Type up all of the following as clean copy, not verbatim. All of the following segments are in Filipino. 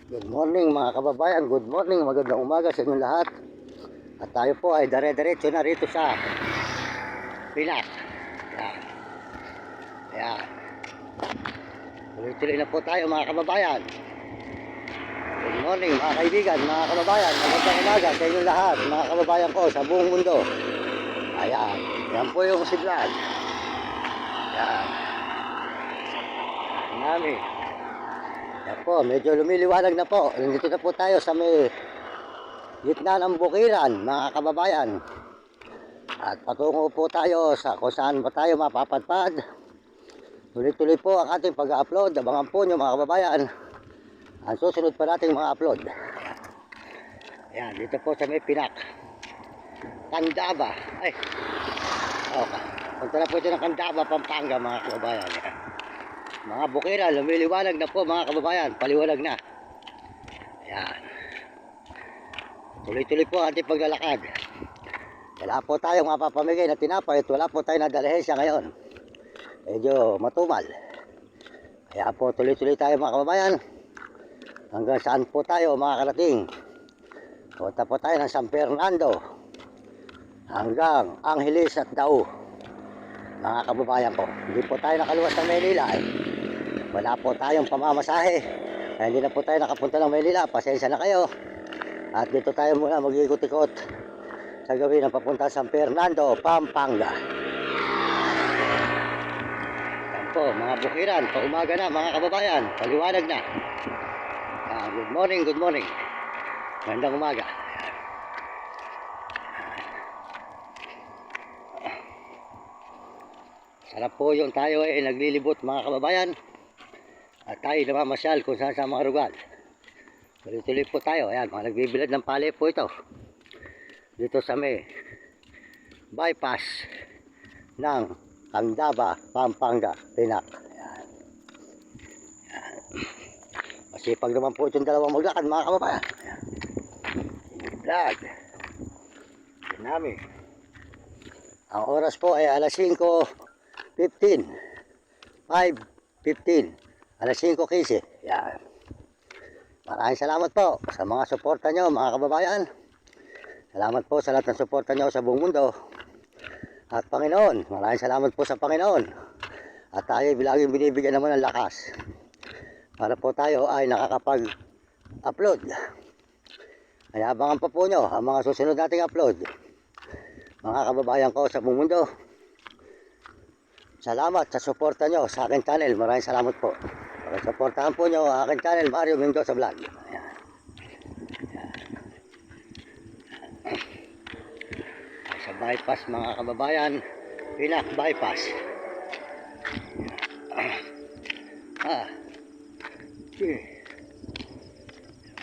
Good morning mga kababayan, good morning, magandang umaga sa inyong lahat. At tayo po ay dire-diretso na rito sa Pinak. Ayan. Ayan. Tuloy-tuloy na po tayo mga kababayan. Good morning mga kaibigan, mga kababayan, magandang umaga sa inyong lahat, mga kababayan ko sa buong mundo. Ayan, yan po yung siglan. Ayan. Namin. Yan po, medyo lumiliwanag na po. Nandito na po tayo sa may gitna ng bukiran, mga kababayan. At patungo po tayo sa kung saan ba tayo mapapadpad. Tuloy-tuloy po ang ating pag-upload. Abangan po nyo mga kababayan ang susunod pa nating mga upload. Ayan, dito po sa may Pinak, Candaba. Ay, okay. Punta na po ito ng Candaba, Pampanga mga kababayan. Mga bukiran, lumiliwanag na po mga kababayan. Paliwanag na. Ayan. Tuloy-tuloy po ang ating paglalakad. Wala po tayong mapapamigay na tinapay at wala po tayong nadalahensya ngayon. Medyo matumal. Kaya po tuloy-tuloy tayo mga kababayan. Hanggang saan po tayo makakarating. Punta po tayo ng San Fernando. Hanggang Angeles at Dao. Mga kababayan po. Hindi po tayo nakaluwas ng Maynila. Wala po tayong pamamasahe. Kaya hindi na po tayo nakapunta ng Maynila. Pasensya na kayo. At dito tayo muna mag-ikot-ikot sa gawin ng papunta San Fernando, Pampanga. Yan po, mga bukiran, paumaga na mga kababayan, paliwanag na. Good morning, good morning. Magandang umaga. Sarap po yung tayo ay naglilibot mga kababayan. At tayo namamasyal kung saan sa mga lugar. Tuloy-tuloy po tayo. Ayan, mga nagbibilad ng pali po ito. Dito sa may bypass ng Candaba, Pampanga, Pinak. Ayan. Ayan. Masipag naman po itong dalawang maglakad mga kababayan. Ayan. Vlog. Namin. Ang oras po ay alas 5:15. 5:15. Alas 5:15. Ayan. Maraming salamat po sa mga suporta nyo mga kababayan. Salamat po sa lahat ng suporta nyo sa buong mundo. At Panginoon, maraming salamat po sa Panginoon. At tayo laging binibigyan naman ng lakas para po tayo ay nakakapag-upload. Kaya abangan pa po nyo ang mga susunod nating upload. Mga kababayan ko sa buong mundo, salamat sa suporta nyo sa aking channel. Maraming salamat po. Suportahan po nyo ang aking channel, Mario Mendoza Vlog. Ayan. Sa bypass mga kababayan, Pinak bypass.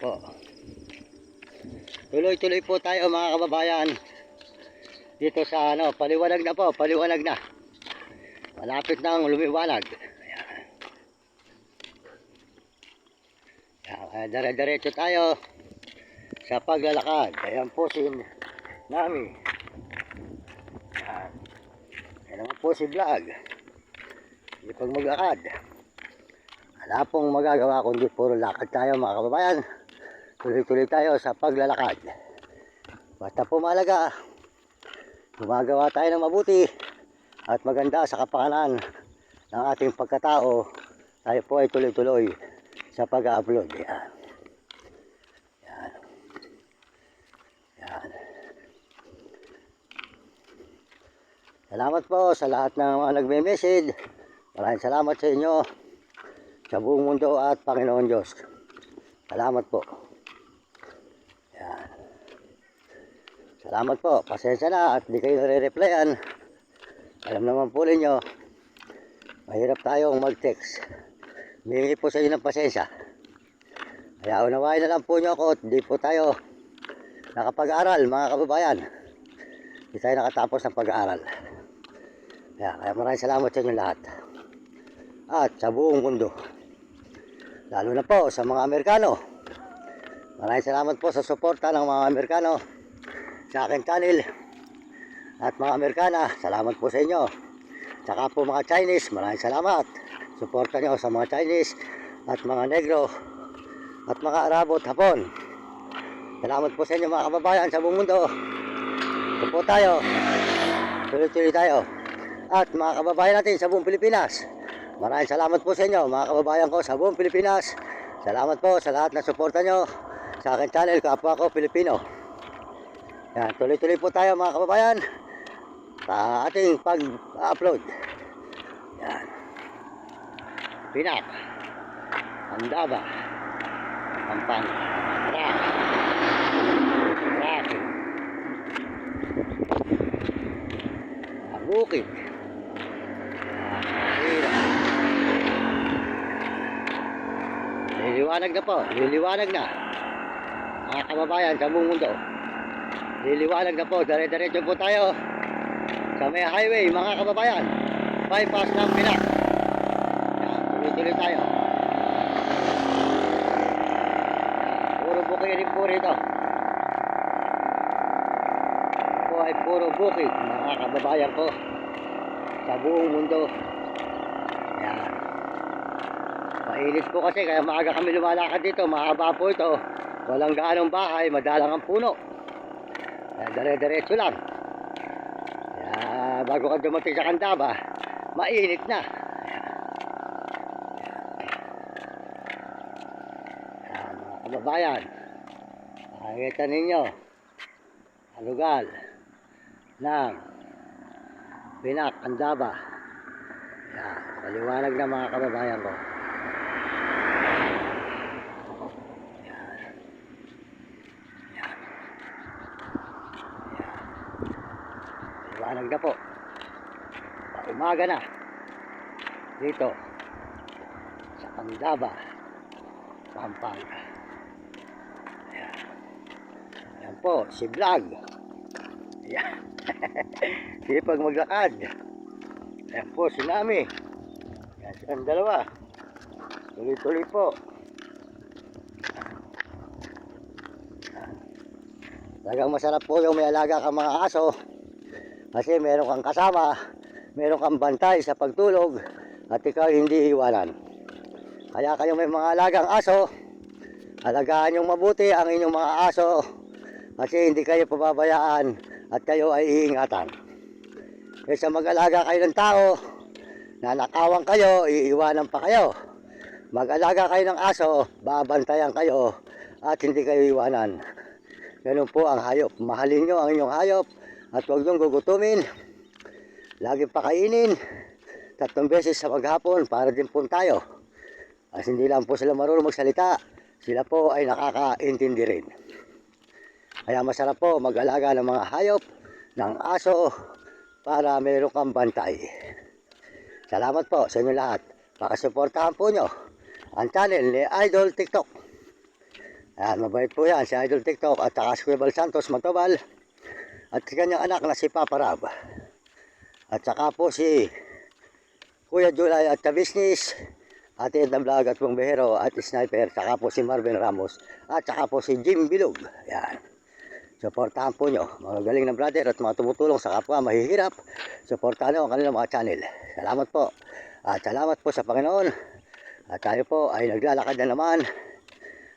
Po. Tuloy-tuloy po tayo mga kababayan. Dito sa paliwanag na po, paliwanag na. Malapit na ang lumiwanag. Ayan. Dire-diretso tayo sa paglalakad. Ayan po si Nami. Ayan. Ayan naman po si Vlog. Hindi pag maglakad. Wala pong magagawa kundi puro lakad tayo mga kababayan. Tuloy-tuloy tayo sa paglalakad. Basta po mahalaga, gumagawa tayo ng mabuti at maganda sa kapakanan ng ating pagkatao. Tayo po ay tuloy-tuloy sa pag-upload. Yan. Yan. Yan. Salamat po sa lahat ng mga nagme-message. Maraming salamat sa inyo sa buong mundo at Panginoon Diyos. Salamat po. Yan. Salamat po. Pasensya na at di kayo nare-replyan. Alam naman po ninyo, mahirap tayong mag-text. Humingi po sa inyo ng pasensya. Kaya unawain na lang po nyo ako at di po tayo nakapag-aral mga kababayan. Di tayo nakatapos ng pag-aaral. Kaya maraming salamat sa inyo lahat. At sa buong mundo. Lalo na po sa mga Amerikano. Maraming salamat po sa suporta ng mga Amerikano sa aking channel. At mga Amerikana, salamat po sa inyo. Tsaka po mga Chinese, maraming salamat. Suporta nyo sa mga Chinese at mga Negro at mga arabot hapon. Salamat po sa inyo mga kababayan sa buong mundo. Ito po tayo. Tuloy-tuloy tayo. At mga kababayan natin sa buong Pilipinas, maraming salamat po sa inyo mga kababayan ko sa buong Pilipinas. Salamat po sa lahat ng suporta nyo sa aking channel, Kapwa Ko Pilipino. Yan, tuloy-tuloy po tayo mga kababayan sa ating pag-upload. Yan. Pinak, Andaba, Pampanga, Traffic, Bukid, liliwanag na po, liliwanag na mga kababayan sa buong mundo. Liliwanag na po, dire-diretso po tayo sa may highway mga kababayan, bypass ng Pinak. Tuloy-tuloy tayo. Puro bukid rin po rito. Ito ay puro bukid mga kababayan ko sa buong mundo. Yan. Mainit po kasi kaya maaga kami lumalakad dito. Mahaba po ito. Walang gaanong bahay, madalang ang puno. Yan, dire-diretso lang. Yan, bago ka dumating sa Candaba, mainit na. Yan, mga kababayan, makikita ninyo ang lugar ng Pinak, Candaba. Yan, maliwanag na mga kababayan ko. Maliwanag na po. Umaga na dito sa Candaba, Pampanga. Ayan. Ayan po si Vlog. Ayan. Sipag maglakad. Ayan po si Nami. Ayan silang dalawa. Tuloy-tuloy po. Talagang masarap po yung may alaga kang mga aso. Kasi meron kang kasama, meron kang bantay sa pagtulog, at ikaw hindi iwanan. Kaya kayo may mga alagang aso, alagaan yung mabuti ang inyong mga aso, kasi hindi kayo pababayaan at kayo ay iingatan. Kaysa mag-alaga kayo ng tao, nanakawan kayo, iiwanan pa kayo. Mag-alaga kayo ng aso, babantayan kayo at hindi kayo iwanan. Ganun po ang hayop. Mahalin nyo ang inyong hayop at huwag niyong gugutumin. Lagi pakainin 3 beses sa maghapon para din po tayo. As hindi lang po sila marunong magsalita, sila po ay nakakaintindi rin. Kaya masarap po mag-alaga ng mga hayop, ng aso, para mayroon kang bantay. Salamat po sa inyo lahat. Pakasuportahan po nyo ang channel ni Idol TikTok. Ayan, mabait po yan si Idol TikTok at saka si Kuya Bal Santos Matobal at si kanyang anak na si Papa Rab. At saka po si Kuya Julay at Kabisnis, Ate Edna Vlog at Bong Behero at Sniper, saka po si Marvin Ramos at saka po si Jim Bilog. Ayan. Suportahan po nyo mga galing na brother at mga tumutulong sa kapwa mahihirap. Suportahan nyo ang kanilang mga channel. Salamat po. At salamat po sa Panginoon. At tayo po ay naglalakad na naman.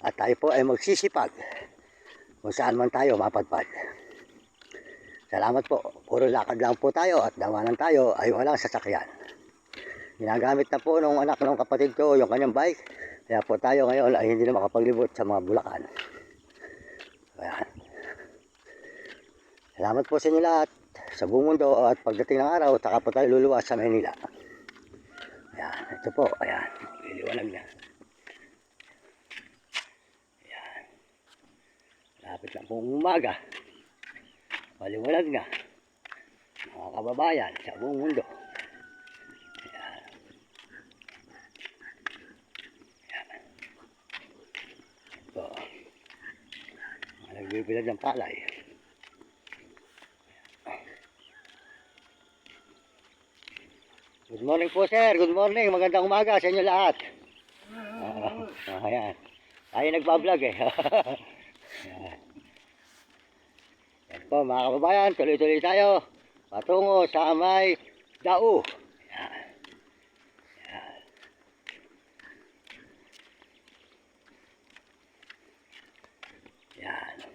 At tayo po ay magsisipag kung saan man tayo mapadpad. Salamat po. Puro lakad lang po tayo at dawanan tayo ay walang sasakyan. Ginagamit na po nung anak ng kapatid ko yung kanyang bike. Kaya po tayo ngayon ay hindi na makapaglibot sa mga bulakan. Ayan. Salamat po sa inyo lahat sa buong mundo at pagdating ng araw, saka po tayo luluwas sa Maynila. Ayan, ito po, ayan, liliwanag na. Ayan, lapit lang pong umaga. Maliwanag na, mga kababayan sa buong mundo. Ayan. Ayan. Ito, nagbibilad ng palay. Good morning po sir, good morning, magandang umaga sa inyo lahat. Ayan, tayo nagpa-vlog eh. Ayan. Yan po mga kababayan, tuloy-tuloy tayo patungo sa may Dao. Ayan. Ayan. Yan.